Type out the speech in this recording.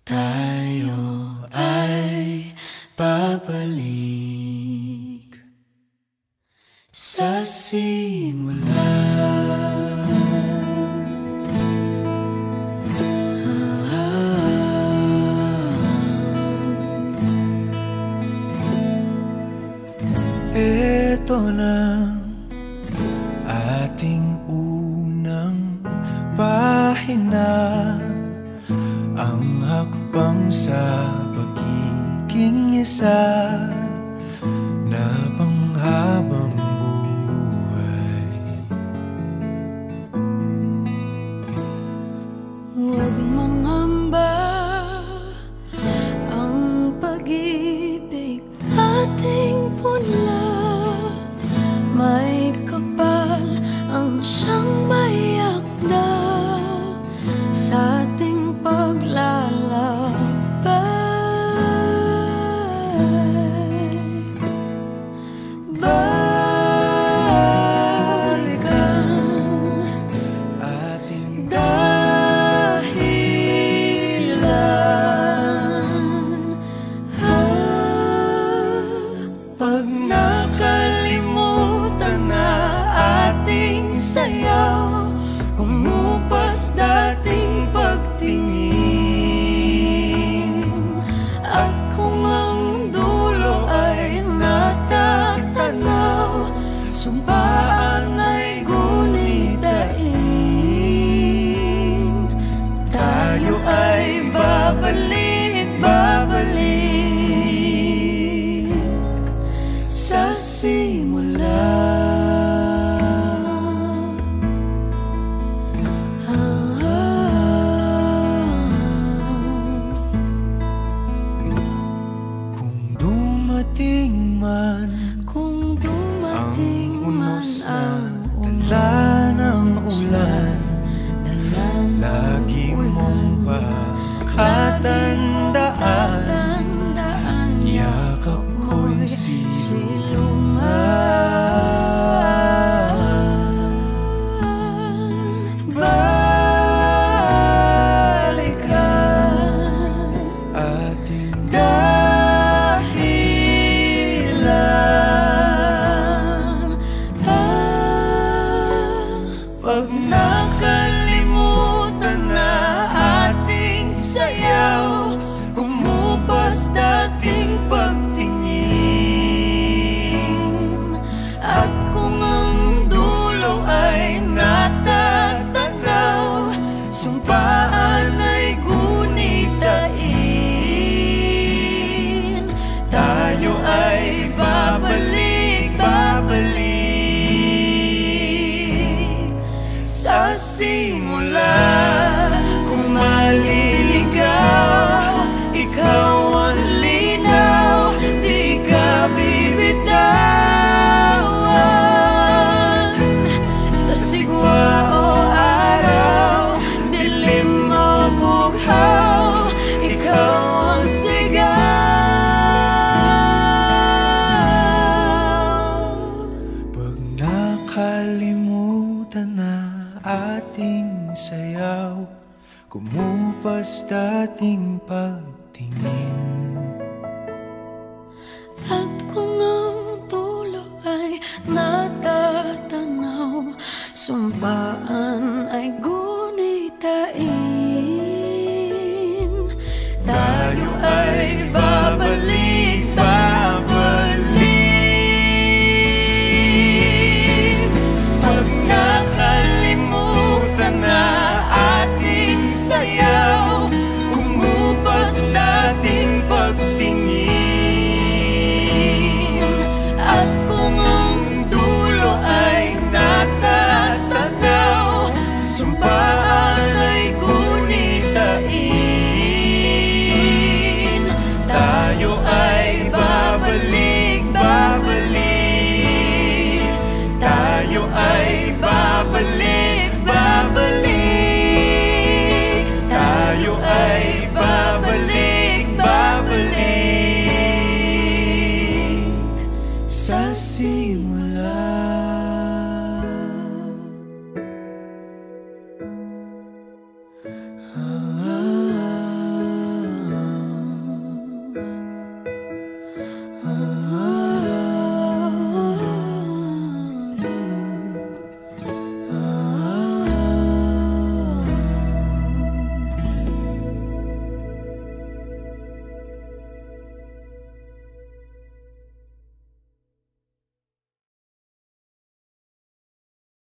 Tayo ay babalik sa simula. Ito na ating unang pahina, ang hakbang sa pagiging isa na panghabang buhay. Huwag mangamba, ang pag-ibig ating punla. May kapal ang siyang mayakda sa ating paglalakbay. Balikan Ating dahilan, pag nakalimutan na ating sayaw, kumupas dating pagtingin. At kung ang dulo ay natatanaw, sumpaan ay gunitain. Tayo ay babalik, babalik sa simula. kung dumating man Kung dumating ang man unos na ang dala ng ulan, dala ng lagi mong pakatandaan, tandaan, yakap ko'y silungan. Balikan ating dahilan, pag nakalimutan na ating sayaw, kumupas dating pagtingin. At kung ang dulo ay natatanaw, sumpaan ay gunitain. Tayo ay babalik, babalik sa simula. Kung maliligaw, ikaw ang linaw, di ka bibitawan. Sa sigwa o araw, dilim o bughaw, ikaw ang sigaw. pag nakalimutan na ating sayaw, kumupas dating pagtingin. At kung ang dulo ay natatanaw, sumpaan ay gunitain.